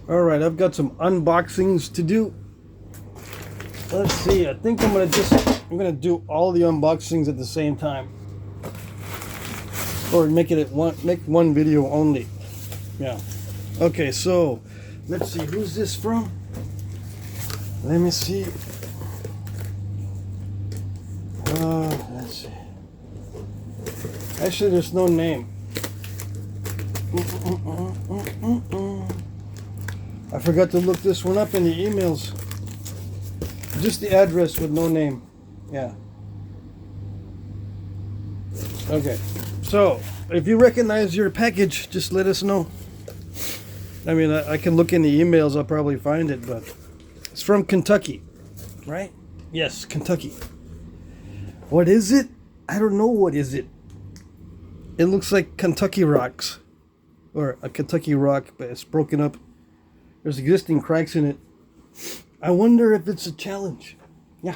Alright, I've got some unboxings to do. Let's see, I think I'm gonna do all the unboxings at the same time. Or make one video only. Yeah. Okay, so let's see, who's this from? Let me see. Let's see. Actually, there's no name. I forgot to look this one up in the emails. Just the address with no name. Yeah. Okay. So, if you recognize your package, just let us know. I mean, I can look in the emails. I'll probably find it, but it's from Kentucky, right? Yes, Kentucky. What is it? I don't know. What is it? It looks like Kentucky rocks, or a Kentucky rock, but it's broken up. There's existing cracks in it. I wonder if it's a challenge. Yeah.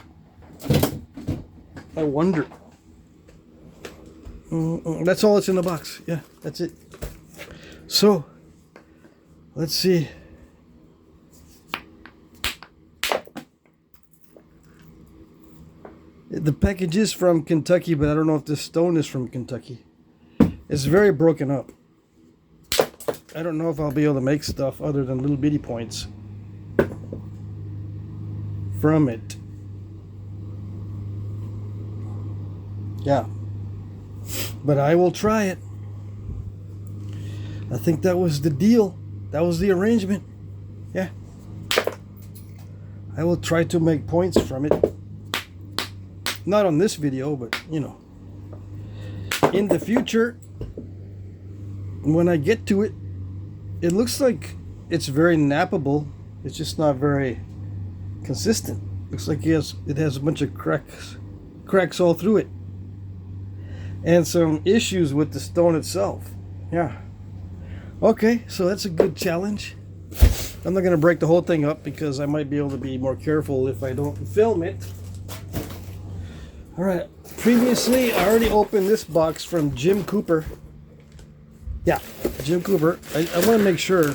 I wonder. That's all that's in the box. Yeah, that's it. So, let's see. The package is from Kentucky, but I don't know if this stone is from Kentucky. It's very broken up. I don't know if I'll be able to make stuff other than little bitty points from it. Yeah. But I will try it. I think that was the deal. That was the arrangement. Yeah. I will try to make points from it. Not on this video, but you know. In the future, when I get to it, it looks like it's very nappable. It's just not very consistent. Looks like it has a bunch of cracks all through it. And some issues with the stone itself. Yeah. Okay, so that's a good challenge. I'm not going to break the whole thing up because I might be able to be more careful if I don't film it. Alright, previously I already opened this box from Jim Cooper. Yeah, Jim Cooper. I want to make sure,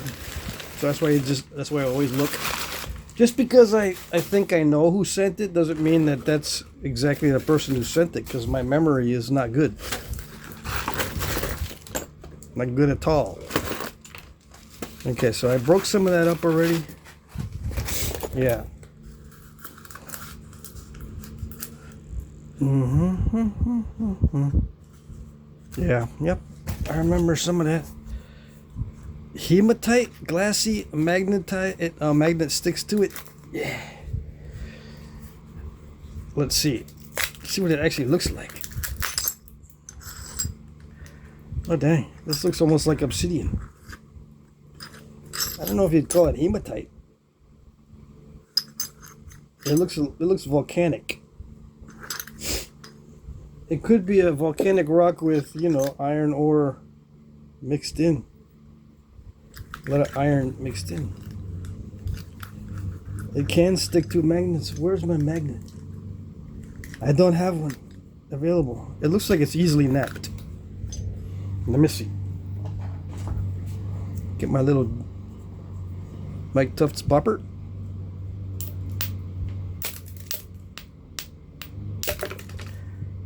so that's why I always look. Just because I think I know who sent it doesn't mean that that's exactly the person who sent it, because my memory is not good. Not good at all. Okay, so I broke some of that up already. Yeah. Yeah, yep. I remember some of that. Hematite, glassy, magnetite. Magnet sticks to it. Yeah. Let's see. See what it actually looks like. Oh dang! This looks almost like obsidian. I don't know if you'd call it hematite. It looks volcanic. It could be a volcanic rock with, you know, iron ore mixed in. A lot of iron mixed in. It can stick to magnets. Where's my magnet? I don't have one available. It looks like it's easily napped. Let me see. Get my little Mike Tufts popper.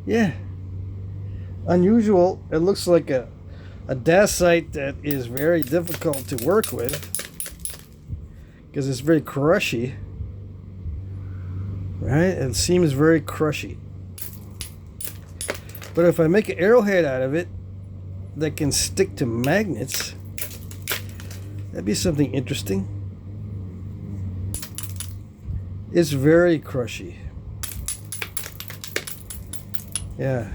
Yeah. Unusual. It looks like a dacite that is very difficult to work with because it's very crushy. Right? It seems very crushy. But if I make an arrowhead out of it that can stick to magnets, that'd be something interesting. It's very crushy. Yeah.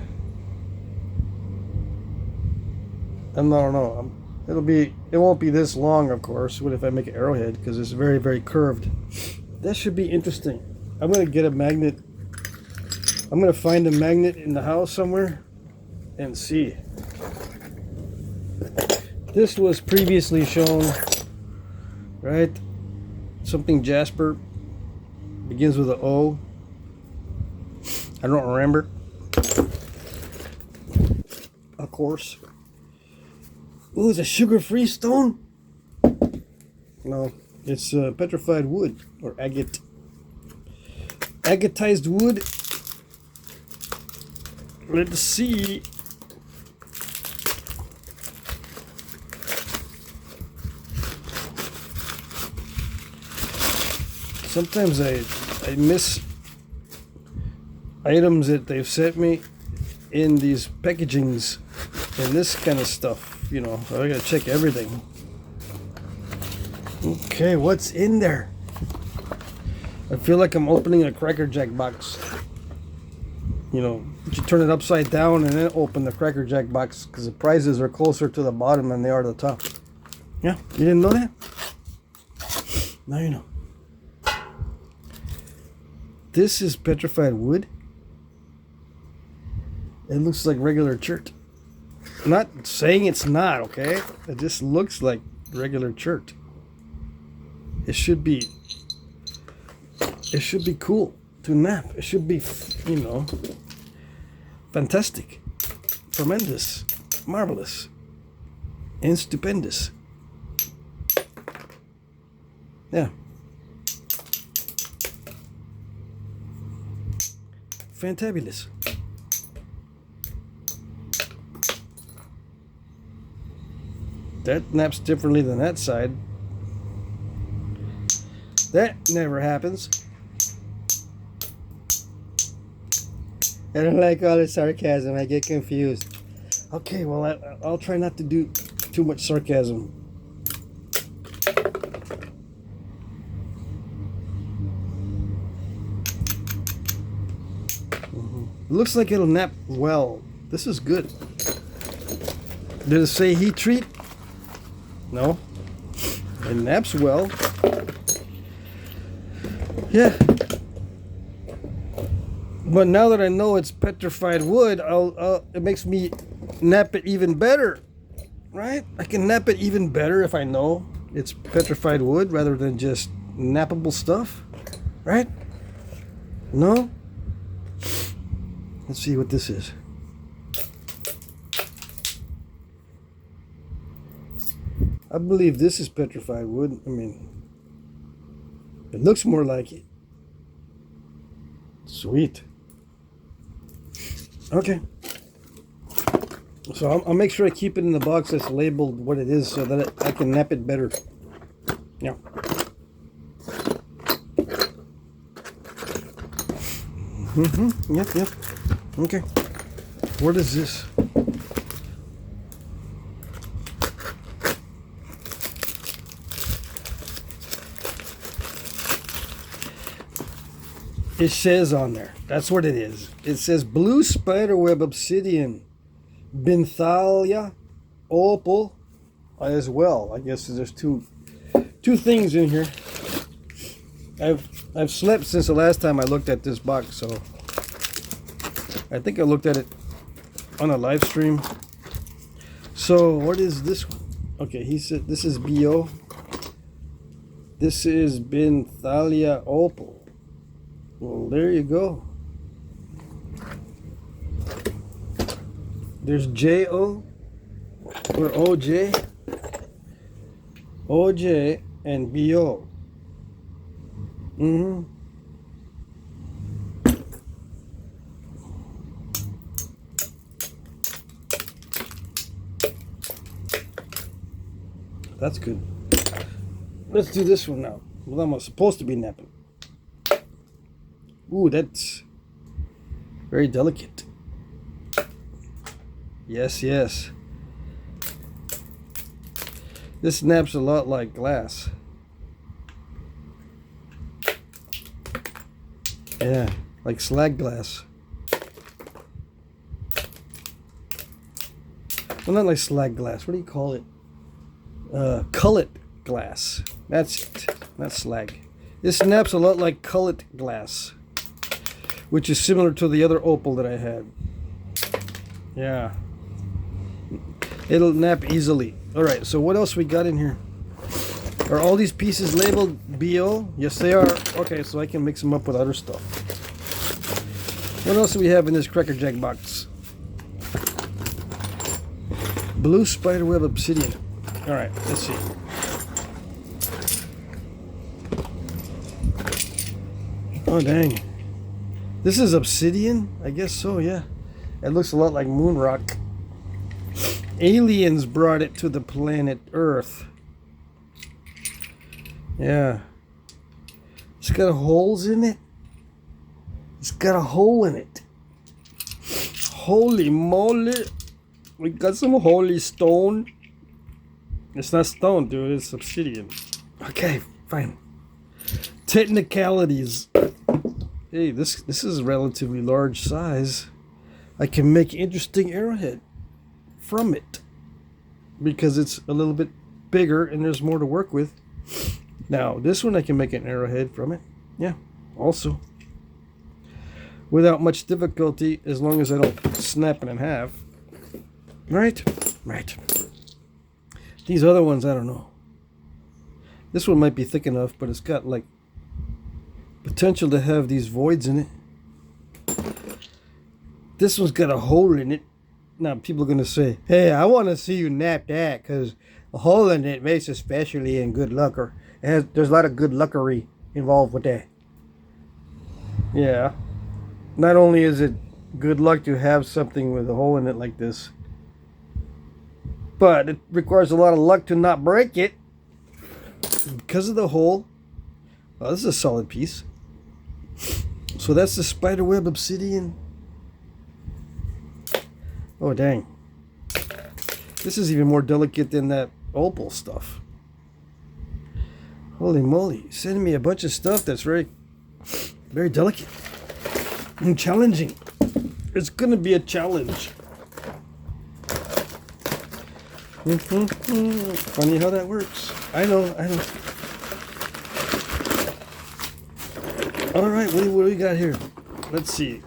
I don't know. It won't be this long, of course, what if I make an arrowhead, because it's very, very curved. That should be interesting. I'm going to get a magnet. I'm going to find a magnet in the house somewhere and see. This was previously shown, right? Something Jasper. Begins with an O. I don't remember. Of course. Ooh, it's a sugar-free stone? No, It's petrified wood, or agate. Agatized wood. Let's see. Sometimes I miss items that they've sent me in these packagings and this kind of stuff, you know. I gotta check everything. Okay, what's in there? I feel like I'm opening a Cracker Jack box. You know, you turn it upside down and then open the Cracker Jack box because the prizes are closer to the bottom than they are to the top. Yeah, you didn't know that? Now you know. This is petrified wood. It looks like regular chert. I'm not saying it's not, okay? It just looks like regular chert. It should be cool to nap. It should be, you know, fantastic, tremendous, marvelous, and stupendous. Yeah. Fantabulous. That naps differently than that side. That never happens. I don't like all the sarcasm. I get confused. Okay, well, I'll try not to do too much sarcasm. It looks like it'll nap well. This is good. Did it say heat treat? No. It naps well. Yeah. But now that I know it's petrified wood, it makes me nap it even better. Right? I can nap it even better if I know it's petrified wood rather than just nappable stuff. Right? No? Let's see what this is. I believe this is petrified wood. I mean, it looks more like it. Sweet. Okay. So I'll make sure I keep it in the box that's labeled what it is so that I can nap it better. Yeah. Yep. Okay. What is this? It says on there. That's what it is. It says blue spiderweb obsidian, binthalia, opal, as well. I guess there's two things in here. I've slept since the last time I looked at this box, so I think I looked at it on a live stream. So what is this one? Okay, he said this is BO. This is binthalia opal. Well, there you go. There's JO or OJ, OJ and BO. That's good. Let's do this one now. Well, I'm supposed to be napping. Ooh, that's very delicate. Yes. This naps a lot like glass. Yeah, like slag glass. Well, not like slag glass. What do you call it? Collet glass. That's it. Not slag. This naps a lot like collet glass, which is similar to the other opal that I had. Yeah. It'll nap easily. Alright, so what else we got in here? Are all these pieces labeled BO? Yes, they are. Okay, so I can mix them up with other stuff. What else do we have in this Cracker Jack box? Blue spiderweb obsidian. Alright, let's see. Oh, dang. This is obsidian? I guess so, yeah. It looks a lot like moon rock. Aliens brought it to the planet Earth. Yeah. It's got holes in it. It's got a hole in it. Holy moly. We got some holy stone. It's not stone, dude. It's obsidian. Okay, fine. Technicalities. Hey, this is a relatively large size. I can make interesting arrowhead from it because it's a little bit bigger and there's more to work with. Now, this one I can make an arrowhead from it. Yeah, also. Without much difficulty, as long as I don't snap it in half. Right? Right. These other ones, I don't know. This one might be thick enough, but it's got like potential to have these voids in it. This one's got a hole in it. Now people are going to say, hey, I want to see you nap that because a hole in it makes it specially in good luck. Or there's a lot of good luckery involved with that. Yeah. Not only is it good luck to have something with a hole in it like this, but it requires a lot of luck to not break it because of the hole. Oh, this is a solid piece. So that's the Spiderweb obsidian. Oh, dang. This is even more delicate than that Opal stuff. Holy moly. Sending me a bunch of stuff that's very, very delicate and challenging. It's going to be a challenge. Funny how that works. I know. All right, what do we got here? Let's see.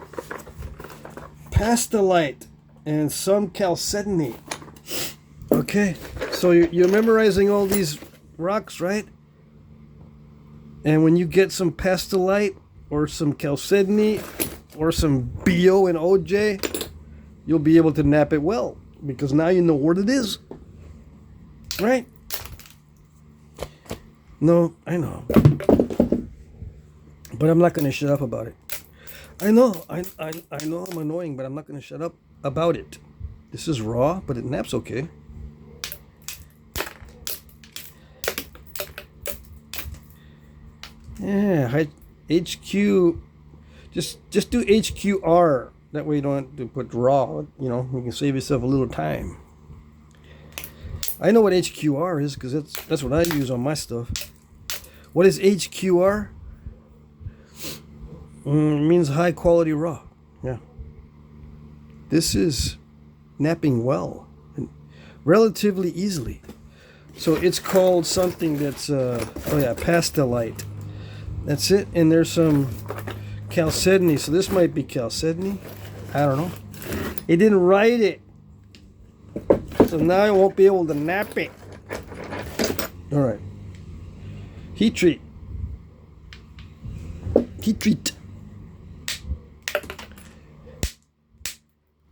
Pastelite and some chalcedony. Okay, so you're memorizing all these rocks, right? And when you get some pastelite or some chalcedony or some BO and OJ, you'll be able to nap it well because now you know what it is. Right? No, I know. But I'm not going to shut up about it. I know I'm annoying, but I'm not going to shut up about it. This is raw, but it naps okay. Yeah, HQ. Just do HQR. That way you don't have to put raw. You know, you can save yourself a little time. I know what HQR is because that's what I use on my stuff. What is HQR? It means high quality raw. Yeah. This is napping well and relatively easily. So it's called something that's pastelite. That's it. And there's some chalcedony. So this might be chalcedony. I don't know. It didn't write it. So now I won't be able to nap it. All right. Heat treat. Heat treat.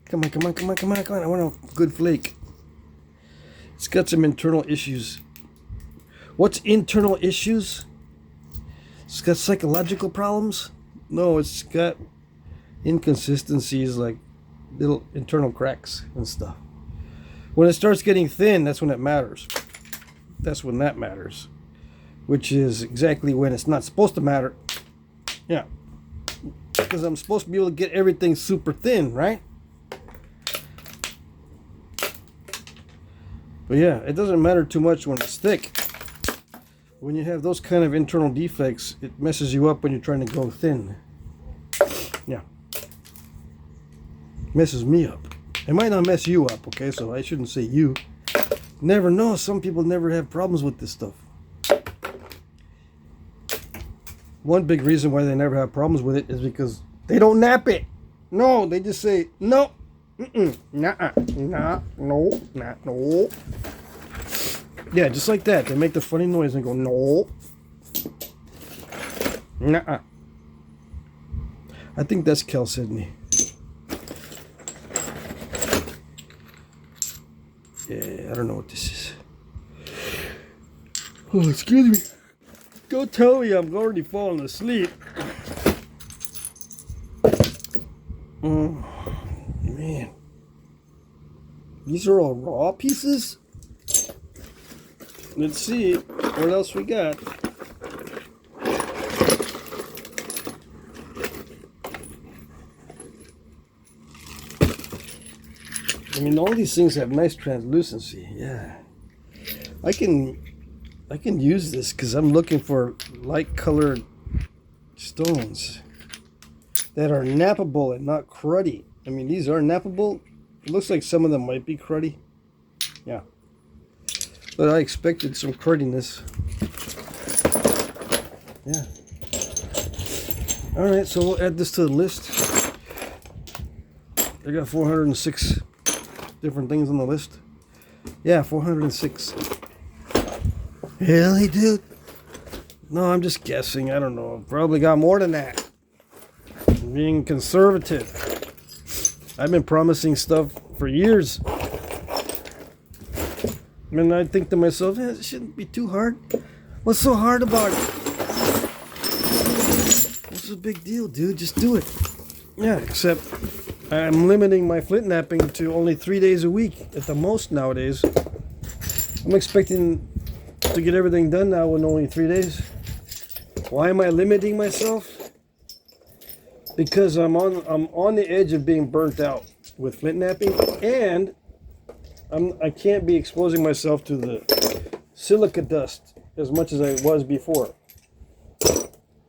Come on. I want a good flake. It's got some internal issues. What's internal issues? It's got psychological problems? No, it's got inconsistencies like little internal cracks and stuff. When it starts getting thin, that's when it matters. That's when that matters. Which is exactly when it's not supposed to matter. Yeah. Because I'm supposed to be able to get everything super thin, right? But yeah, it doesn't matter too much when it's thick. When you have those kind of internal defects, it messes you up when you're trying to go thin. Yeah. Messes me up. It might not mess you up, okay? So I shouldn't say you. Never know. Some people never have problems with this stuff. One big reason why they never have problems with it is because they don't nap it. No, they just say, no. Nah, no. Yeah, just like that. They make the funny noise and go, no. Nuh-uh. I think that's chalcedony. Yeah, I don't know what this is. Oh, excuse me. Don't tell me I'm already falling asleep. Man. These are all raw pieces? Let's see what else we got. I mean, all these things have nice translucency. Yeah. I can use this because I'm looking for light colored stones that are nappable and not cruddy. I mean, these are nappable. It looks like some of them might be cruddy. Yeah. But I expected some crudiness. Yeah. Alright, so we'll add this to the list. I got 406 different things on the list. Yeah, 406. Really, dude? No, I'm just guessing. I don't know. Probably got more than that. I'm being conservative. I've been promising stuff for years. And I think to myself, it shouldn't be too hard. What's so hard about it? What's the big deal, dude? Just do it. Yeah, except I'm limiting my Flintknapping to only 3 days a week at the most nowadays. I'm expecting to get everything done now in only 3 days. Why am I limiting myself? Because I'm on the edge of being burnt out with Flintknapping, and I can't be exposing myself to the silica dust as much as I was before.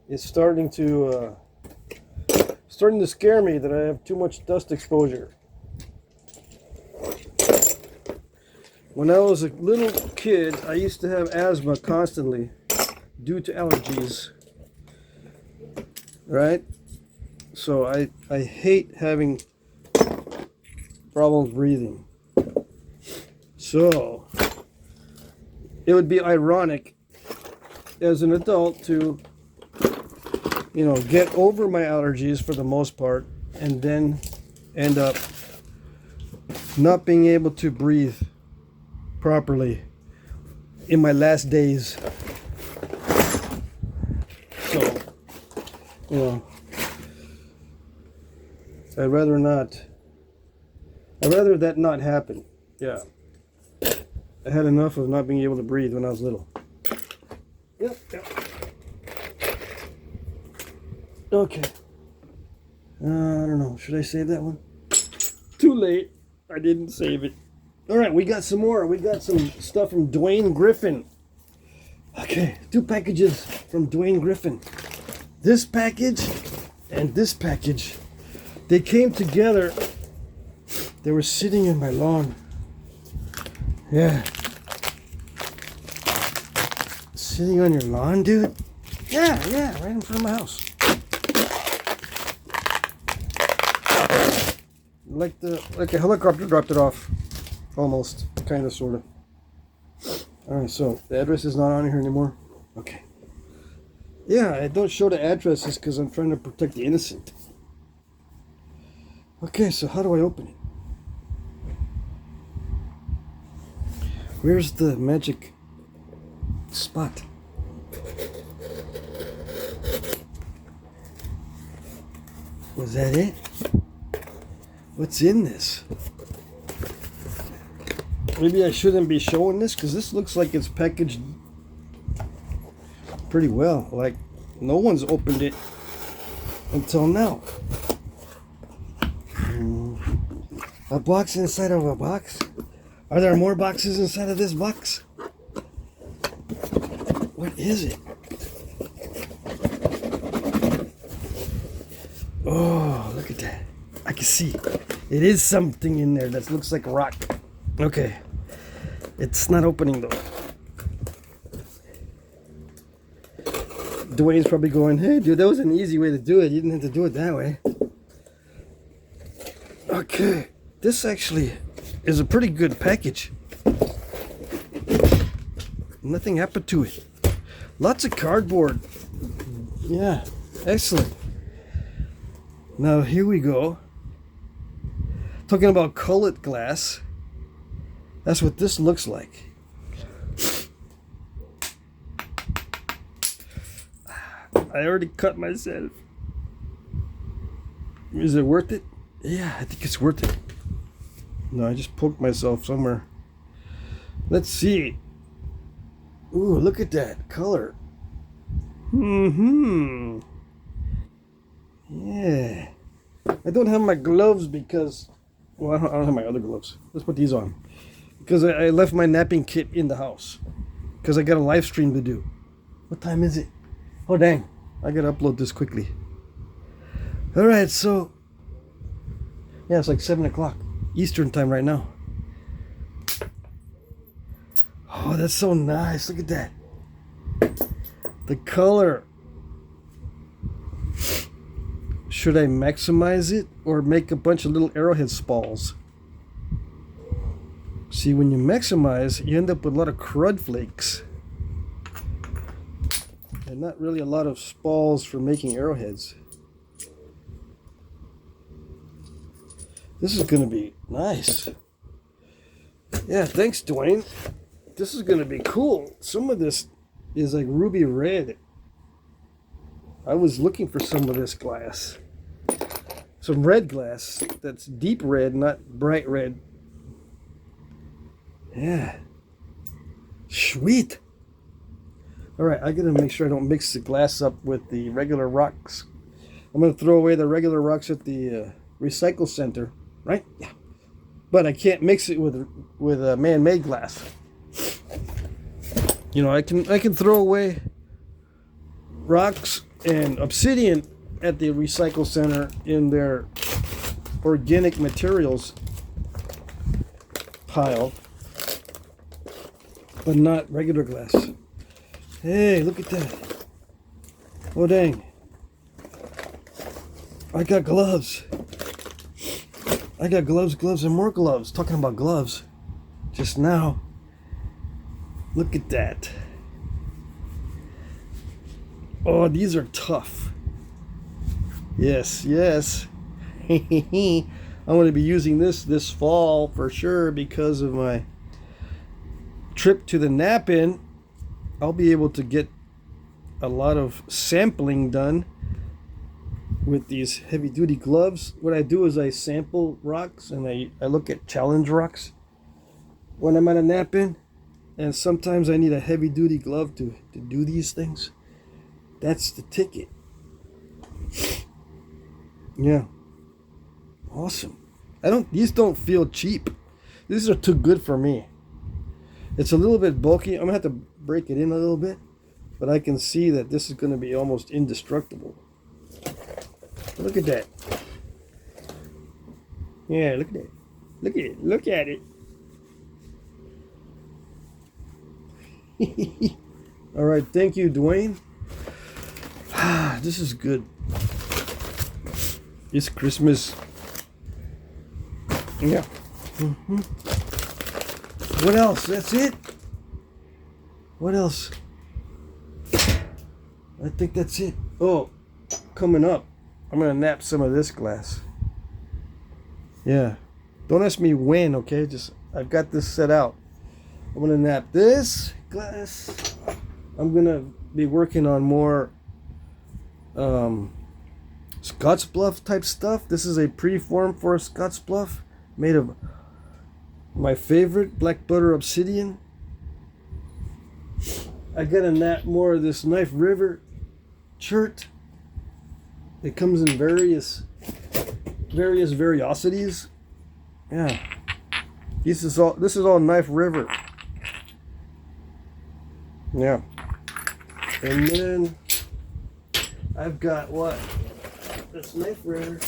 It's starting to scare me that I have too much dust exposure. When I was a little kid, I used to have asthma constantly due to allergies. Right? So I hate having problems breathing. So it would be ironic as an adult to, you know, get over my allergies for the most part and then end up not being able to breathe properly in my last days. So, you know, I'd rather that not happen. Yeah. I had enough of not being able to breathe when I was little. Yep. Okay. I don't know. Should I save that one? Too late. I didn't save it. Alright, we got some more. We got some stuff from Dwayne Griffin. Okay, 2 packages from Dwayne Griffin. This package and this package. They came together. They were sitting in my lawn. Yeah. Sitting on your lawn, dude? Yeah, right in front of my house. Like a helicopter dropped it off. Almost. Kind of, sort of. Alright, so the address is not on here anymore. Okay. Yeah, I don't show the addresses because I'm trying to protect the innocent. Okay, so how do I open it? Where's the magic spot? Was that it? What's in this? Maybe I shouldn't be showing this because this looks like it's packaged pretty well. Like no one's opened it until now. A box inside of a box? Are there more boxes inside of this box? What is it? Oh, look at that. I can see. It is something in there that looks like rock. Okay. It's not opening though. Dwayne's probably going, hey dude, that was an easy way to do it. You didn't have to do it that way. Okay. This actually is a pretty good package. Nothing happened to it. Lots of cardboard. Yeah, excellent. Now here we go. Talking about collet glass. That's what this looks like. I already cut myself. Is it worth it? Yeah, I think it's worth it. No, I just poked myself somewhere. Let's see. Ooh, look at that color. Mm-hmm. Yeah. I don't have my gloves because... Well, I don't have my other gloves. Let's put these on. Because I left my napping kit in the house. Because I got a live stream to do. What time is it? Oh, dang. I got to upload this quickly. Alright, so... Yeah, it's like 7 o'clock Eastern time right now. Oh, that's so nice. Look at that. The color. Should I maximize it or make a bunch of little arrowhead spalls? See, when you maximize, you end up with a lot of crud flakes. And not really a lot of spalls for making arrowheads. This is going to be nice. Yeah, thanks, Dwayne. This is going to be cool. Some of this is like ruby red. I was looking for some of this glass. Some red glass that's deep red, not bright red. Yeah. Sweet. Alright, I gotta make sure I don't mix the glass up with the regular rocks. I'm gonna throw away the regular rocks at the recycle center, right? Yeah. But I can't mix it with a man-made glass. You know, I can throw away rocks and obsidian at the recycle center in their organic materials pile, but not regular glass. Hey, look at that. Oh, dang. I got gloves. I got gloves, and more gloves. Talking about gloves just now. Look at that. Oh, these are tough. Yes, yes. I'm going to be using this fall for sure because of my trip to the nap-in. I'll be able to get a lot of sampling done with these heavy-duty gloves. What I do is I sample rocks and I look at challenge rocks when I'm at a nap-in. And sometimes I need a heavy-duty glove to do these things. That's the ticket. Yeah. Awesome. These don't feel cheap. These are too good for me. It's a little bit bulky. I'm gonna have to break it in a little bit, but I can see that this is gonna be almost indestructible. Look at that. Yeah, look at that. Look at it. Look at it. All right, thank you, Dwayne. This is good. It's Christmas. Yeah. Mm-hmm. What else? That's it? What else? I think that's it. Oh, coming up, I'm going to nap some of this glass. Yeah. Don't ask me when, okay? Just, I've got this set out. I'm going to nap this glass. I'm going to be working on more Scotsluff type stuff. This is a preform for a Scotsluff made of my favorite black butter obsidian. I gotta nap more of this Knife River chert. It comes in various variosities. Yeah, this is all Knife River. Yeah, and then I've got what? This Knife River.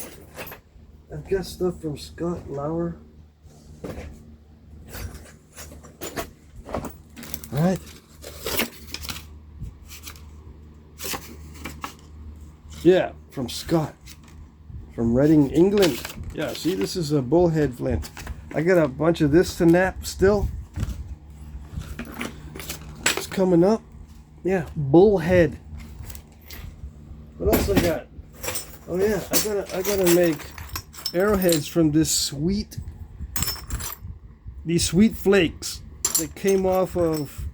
I've got stuff from Scott Lauer. Alright. Yeah, from Scott. From Reading, England. Yeah, see, this is a bullhead flint. I got a bunch of this to nap still. It's coming up. Yeah, bullhead. What else I got? Oh yeah, I gotta make arrowheads from these sweet flakes that came off of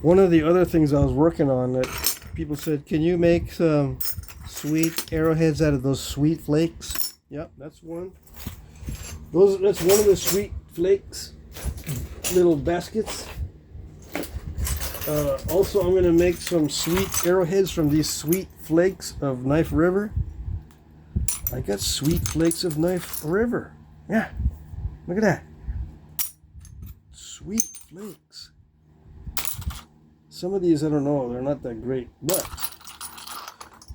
one of the other things I was working on that people said, can you make some sweet arrowheads out of those sweet flakes? Yep, that's one. That's one of the sweet flakes little baskets. Also, I'm going to make some sweet arrowheads from these sweet flakes of Knife River. I got sweet flakes of Knife River. Yeah, look at that. Sweet flakes. Some of these, I don't know, they're not that great, but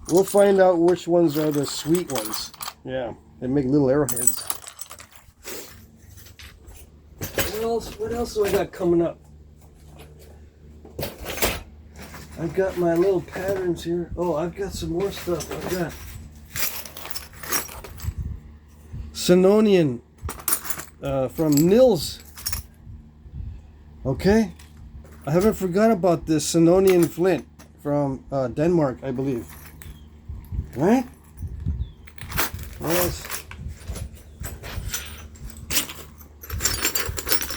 we'll find out which ones are the sweet ones. Yeah, they make little arrowheads. What else do I got coming up? I've got my little patterns here. Oh, I've got some more stuff. I've got Sinonian from Nils. Okay, I haven't forgot about this Sinonian flint from Denmark, I believe. Right? What else?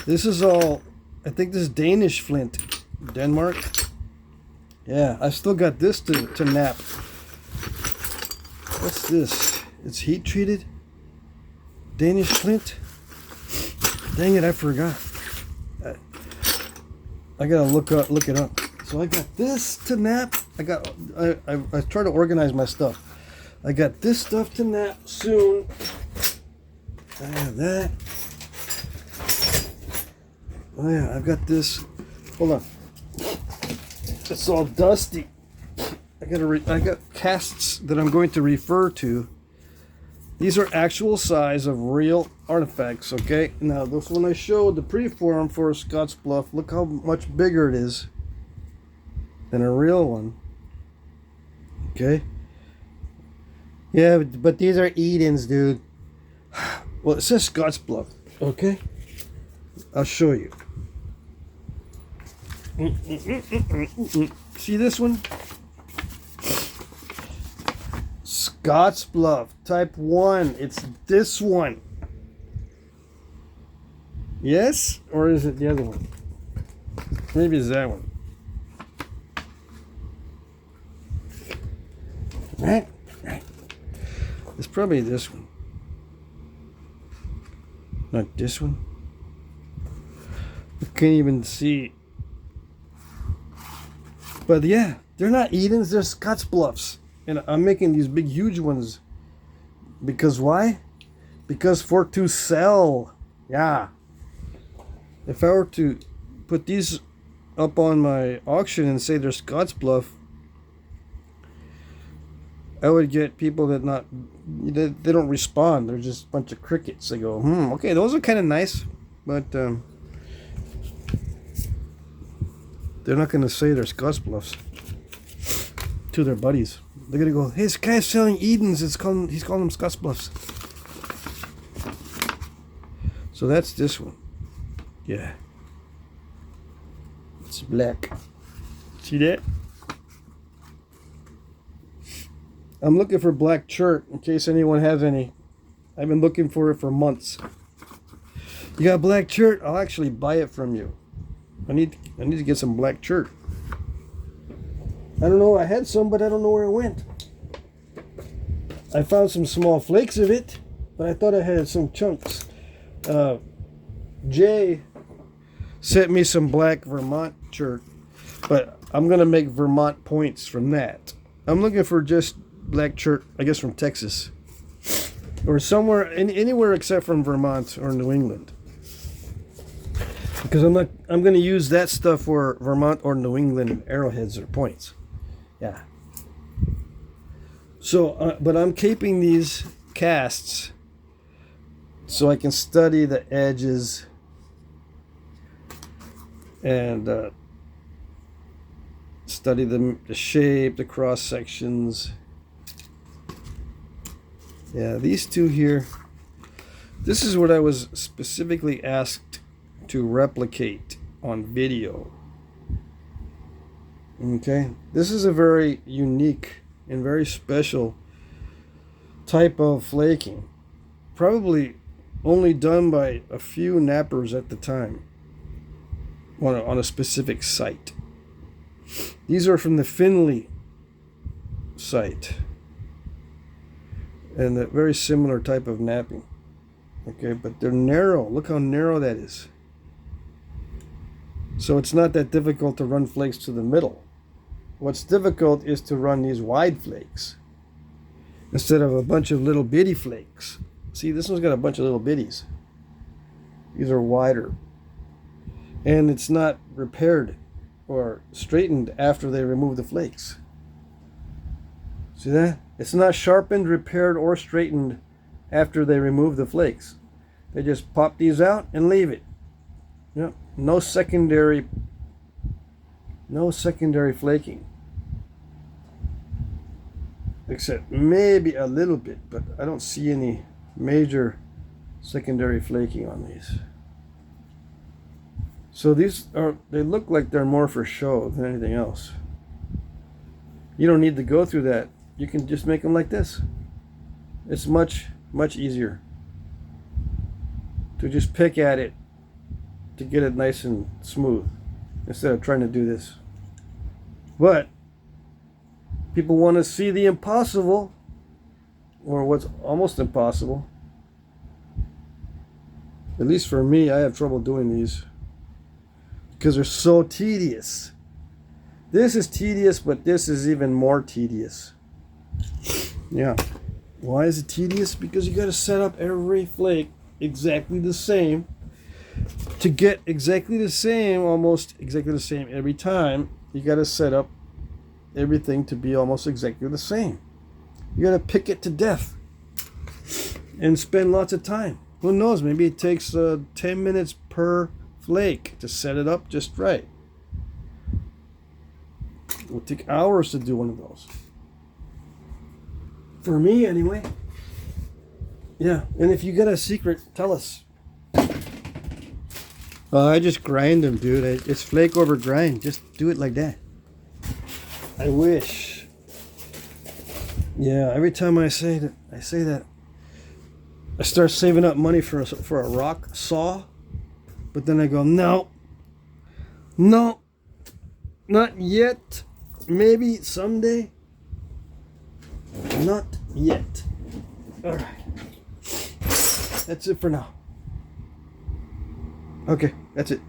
This is all, I think this is Danish flint. Denmark. Yeah, I still got this to nap. What's this? It's heat treated? Danish flint? Dang it, I forgot. I gotta look it up. So I got this to nap. I try to organize my stuff. I got this stuff to nap soon. I have that. Oh yeah, I've got this. Hold on. It's all dusty. I got casts that I'm going to refer to. These are actual size of real artifacts, okay? Now, this one I showed the preform for Scotsbluff. Look how much bigger it is than a real one. Okay? Yeah, but these are Edens, dude. Well, it says Scotsbluff, okay? I'll show you. See this one? Scotsbluff type 1. It's this one. Yes? Or is it the other one? Maybe it's that one. Right? It's probably this one. Not this one. I can't even see. But yeah, they're not Edens, they're Scotsbluffs. And I'm making these big, huge ones. Because why? Because for to sell. Yeah. If I were to put these up on my auction and say they're Scotsbluff, I would get people that they don't respond. They're just a bunch of crickets. They go, okay, those are kind of nice, but they're not going to say they're Scotsbluffs to their buddies. They're going to go, hey, this guy's selling Edens. He's calling them Scotsbluffs. So that's this one. Yeah. It's black. See that? I'm looking for black chert in case anyone has any. I've been looking for it for months. You got black chert? I'll actually buy it from you. I need to get some black chert. I don't know. I had some, but I don't know where it went. I found some small flakes of it, but I thought I had some chunks. Jay sent me some black Vermont chert, but I'm gonna make Vermont points from that. I'm looking for just black chert, I guess from Texas, or somewhere, anywhere except from Vermont or New England, because I'm going to use that stuff for Vermont or New England arrowheads or points. Yeah. So, but I'm keeping these casts so I can study the edges and study the shape, the cross sections. Yeah, these two here, this is what I was specifically asked to replicate on video. Okay, this is a very unique and very special type of flaking. Probably only done by a few nappers at the time on a specific site. These are from the Finley site. and a very similar type of knapping. Okay, but they're narrow. Look how narrow that is. So it's not that difficult to run flakes to the middle. What's difficult is to run these wide flakes instead of a bunch of little bitty flakes. See, this one's got a bunch of little bitties. These are wider. And it's not repaired or straightened after they remove the flakes. See that? It's not sharpened, repaired, or straightened after they remove the flakes. They just pop these out and leave it. Yep. No secondary flaking. Except maybe a little bit, but I don't see any major secondary flaking on these. So they look like they're more for show than anything else. You don't need to go through that. You can just make them like this. It's much easier to just pick at it to get it nice and smooth instead of trying to do this. But people want to see the impossible, or what's almost impossible. At least for me, I have trouble doing these because they're so tedious. This is tedious, but this is even more tedious. Yeah. Why is it tedious? Because you got to set up every flake exactly the same to get exactly the same, almost exactly the same every time. You got to set up everything to be almost exactly the same. You got to pick it to death and spend lots of time. Who knows? Maybe it takes 10 minutes per flake to set it up just right. It will take hours to do one of those. For me, anyway. Yeah, and if you got a secret, tell us. I just grind them, dude. It's flake over grind. Just do it like that. I wish. Yeah, every time I say that, I start saving up money for a rock saw, but then I go, no, not yet. Maybe someday. Not yet. All right. That's it for now. Okay, that's it.